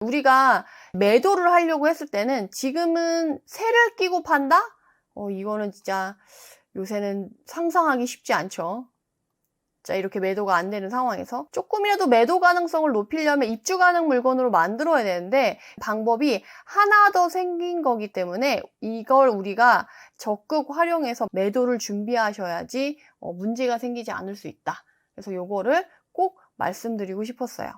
우리가 매도를 하려고 했을 때는 지금은 세를 끼고 판다? 이거는 진짜 요새는 상상하기 쉽지 않죠. 자, 이렇게 매도가 안 되는 상황에서 조금이라도 매도 가능성을 높이려면 입주 가능 물건으로 만들어야 되는데 방법이 하나 더 생긴 거기 때문에 이걸 우리가 적극 활용해서 매도를 준비하셔야지 문제가 생기지 않을 수 있다. 그래서 요거를 꼭 말씀드리고 싶었어요.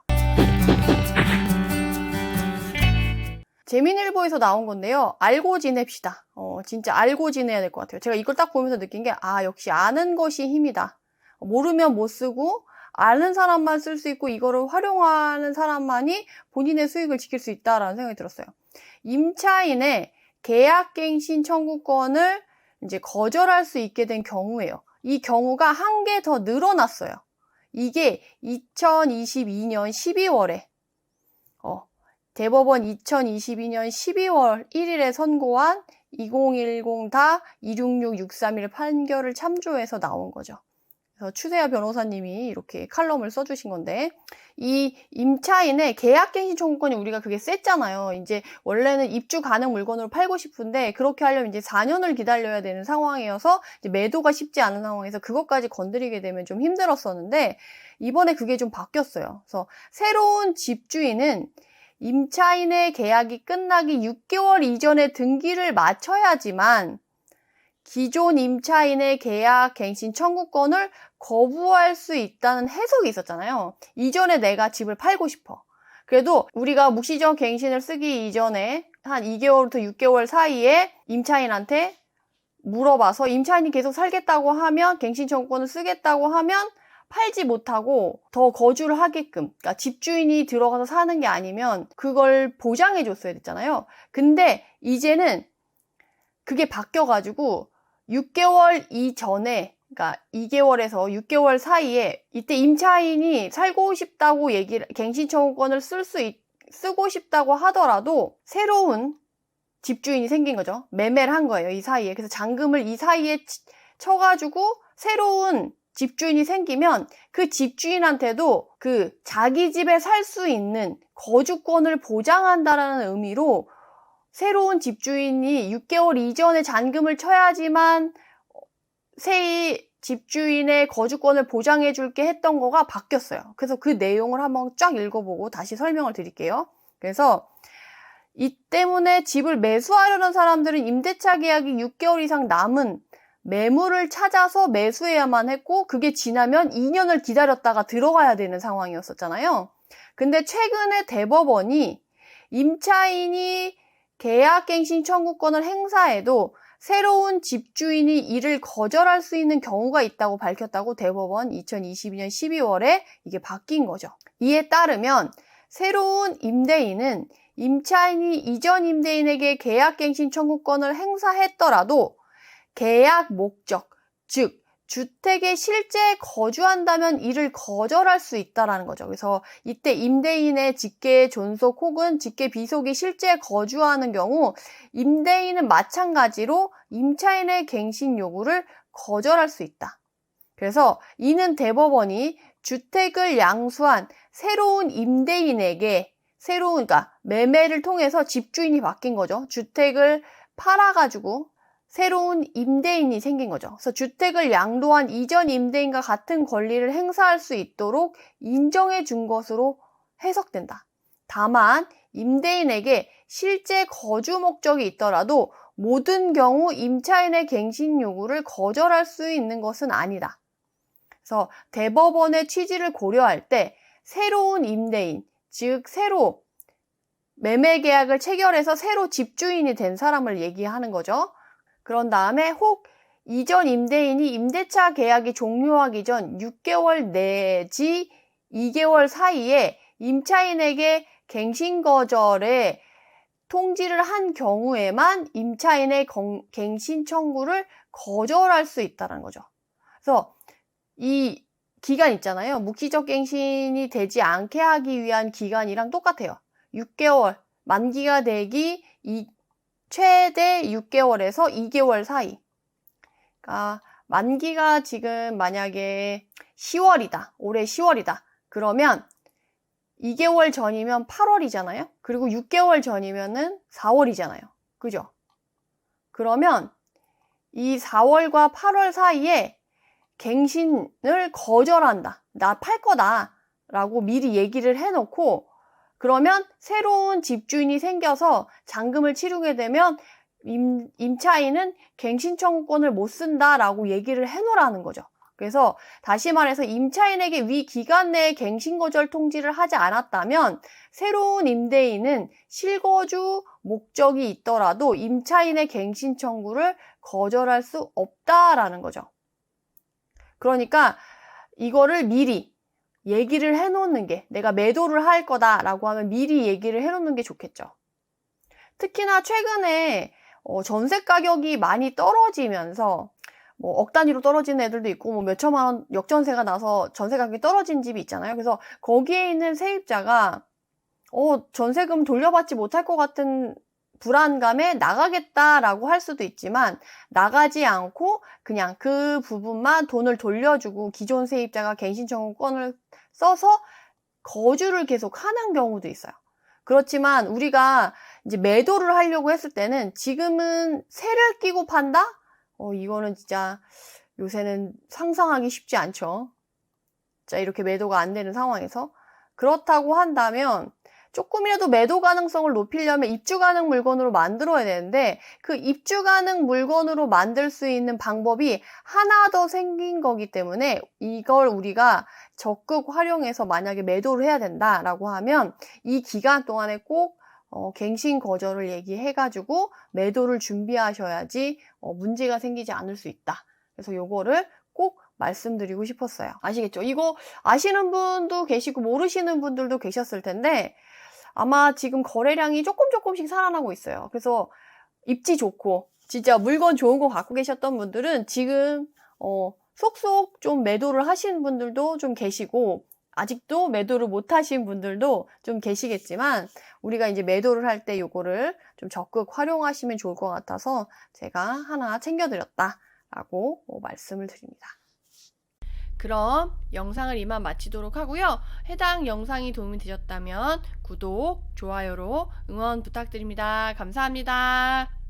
재민일보에서 나온 건데요. 알고 지냅시다. 진짜 알고 지내야 될 것 같아요. 제가 이걸 딱 보면서 느낀 게 역시 아는 것이 힘이다. 모르면 못 쓰고 아는 사람만 쓸 수 있고 이거를 활용하는 사람만이 본인의 수익을 지킬 수 있다라는 생각이 들었어요. 임차인의 계약갱신 청구권을 이제 거절할 수 있게 된 경우예요. 이 경우가 한 개 더 늘어났어요. 이게 2022년 12월에 대법원 2022년 12월 1일에 선고한 2010-266-631 판결을 참조해서 나온 거죠. 그래서 추세아 변호사님이 이렇게 칼럼을 써주신 건데, 이 임차인의 계약갱신 청구권이 우리가 그게 셌잖아요. 이제 원래는 입주 가능 물건으로 팔고 싶은데 그렇게 하려면 이제 4년을 기다려야 되는 상황이어서 이제 매도가 쉽지 않은 상황에서 그것까지 건드리게 되면 좀 힘들었었는데 이번에 그게 좀 바뀌었어요. 그래서 새로운 집주인은 임차인의 계약이 끝나기 6개월 이전에 등기를 마쳐야지만 기존 임차인의 계약 갱신 청구권을 거부할 수 있다는 해석이 있었잖아요. 이전에 내가 집을 팔고 싶어. 그래도 우리가 묵시적 갱신을 쓰기 이전에 한 2개월부터 6개월 사이에 임차인한테 물어봐서 임차인이 계속 살겠다고 하면 갱신 청구권을 쓰겠다고 하면 팔지 못하고 더 거주를 하게끔, 그러니까 집주인이 들어가서 사는 게 아니면 그걸 보장해 줬어야 됐잖아요. 근데 이제는 그게 바뀌어가지고 6개월 이전에, 그러니까 2개월에서 6개월 사이에 이때 임차인이 살고 싶다고 갱신 청구권을 쓰고 싶다고 하더라도 새로운 집주인이 생긴 거죠. 매매를 한 거예요, 이 사이에. 그래서 잔금을 이 사이에 쳐가지고 새로운 집주인이 생기면 그 집주인한테도 그 자기 집에 살 수 있는 거주권을 보장한다라는 의미로 새로운 집주인이 6개월 이전에 잔금을 쳐야지만 새 집주인의 거주권을 보장해 줄게 했던 거가 바뀌었어요. 그래서 그 내용을 한번 쫙 읽어보고 다시 설명을 드릴게요. 그래서 이 때문에 집을 매수하려는 사람들은 임대차 계약이 6개월 이상 남은 매물을 찾아서 매수해야만 했고 그게 지나면 2년을 기다렸다가 들어가야 되는 상황이었었잖아요. 근데 최근에 대법원이 임차인이 계약갱신 청구권을 행사해도 새로운 집주인이 이를 거절할 수 있는 경우가 있다고 밝혔다고 대법원 2022년 12월에 이게 바뀐 거죠. 이에 따르면 새로운 임대인은 임차인이 이전 임대인에게 계약갱신 청구권을 행사했더라도 계약 목적, 즉 주택에 실제 거주한다면 이를 거절할 수 있다라는 거죠. 그래서 이때 임대인의 직계 존속 혹은 직계 비속이 실제 거주하는 경우 임대인은 마찬가지로 임차인의 갱신 요구를 거절할 수 있다. 그래서 이는 대법원이 주택을 양수한 새로운 임대인에게 그러니까 매매를 통해서 집주인이 바뀐 거죠. 주택을 팔아가지고 새로운 임대인이 생긴 거죠. 그래서 주택을 양도한 이전 임대인과 같은 권리를 행사할 수 있도록 인정해 준 것으로 해석된다. 다만 임대인에게 실제 거주 목적이 있더라도 모든 경우 임차인의 갱신 요구를 거절할 수 있는 것은 아니다. 그래서 대법원의 취지를 고려할 때 새로운 임대인, 즉 새로 매매 계약을 체결해서 새로 집주인이 된 사람을 얘기하는 거죠. 그런 다음에 혹 이전 임대인이 임대차 계약이 종료하기 전 6개월 내지 2개월 사이에 임차인에게 갱신 거절에 통지를 한 경우에만 임차인의 갱신 청구를 거절할 수 있다는 거죠. 그래서 이 기간 있잖아요. 묵시적 갱신이 되지 않게 하기 위한 기간이랑 똑같아요. 6개월, 만기가 되기 최대 6개월에서 2개월 사이. 그러니까 만기가 지금 만약에 10월이다. 올해 10월이다. 그러면 2개월 전이면 8월이잖아요. 그리고 6개월 전이면은 4월이잖아요. 그죠? 그러면 이 4월과 8월 사이에 갱신을 거절한다. 나 팔 거다. 라고 미리 얘기를 해놓고 그러면 새로운 집주인이 생겨서 잔금을 치르게 되면 임차인은 갱신 청구권을 못 쓴다라고 얘기를 해놓으라는 거죠. 그래서 다시 말해서 임차인에게 위 기간 내에 갱신 거절 통지를 하지 않았다면 새로운 임대인은 실거주 목적이 있더라도 임차인의 갱신 청구를 거절할 수 없다라는 거죠. 그러니까 이거를 미리 얘기를 해놓는 게, 내가 매도를 할 거다라고 하면 미리 얘기를 해놓는 게 좋겠죠. 특히나 최근에 전세 가격이 많이 떨어지면서 뭐 억 단위로 떨어지는 애들도 있고 뭐 몇천만 원 역전세가 나서 전세 가격이 떨어진 집이 있잖아요. 그래서 거기에 있는 세입자가 전세금 돌려받지 못할 것 같은 불안감에 나가겠다라고 할 수도 있지만 나가지 않고 그냥 그 부분만 돈을 돌려주고 기존 세입자가 갱신 청구권을 써서 거주를 계속 하는 경우도 있어요. 그렇지만 우리가 이제 매도를 하려고 했을 때는 지금은 세를 끼고 판다? 이거는 진짜 요새는 상상하기 쉽지 않죠. 자, 이렇게 매도가 안 되는 상황에서. 그렇다고 한다면 조금이라도 매도 가능성을 높이려면 입주 가능 물건으로 만들어야 되는데 그 입주 가능 물건으로 만들 수 있는 방법이 하나 더 생긴 거기 때문에 이걸 우리가 적극 활용해서 만약에 매도를 해야 된다라고 하면 이 기간 동안에 꼭 갱신 거절을 얘기해가지고 매도를 준비하셔야지 문제가 생기지 않을 수 있다. 그래서 요거를 꼭 말씀드리고 싶었어요. 아시겠죠? 이거 아시는 분도 계시고 모르시는 분들도 계셨을 텐데 아마 지금 거래량이 조금씩 살아나고 있어요. 그래서 입지 좋고 진짜 물건 좋은 거 갖고 계셨던 분들은 지금 속속 좀 매도를 하신 분들도 좀 계시고 아직도 매도를 못 하신 분들도 좀 계시겠지만 우리가 이제 매도를 할 때 요거를 좀 적극 활용하시면 좋을 것 같아서 제가 하나 챙겨드렸다라고 말씀을 드립니다. 그럼 영상을 이만 마치도록 하고요. 해당 영상이 도움이 되셨다면 구독, 좋아요로 응원 부탁드립니다. 감사합니다.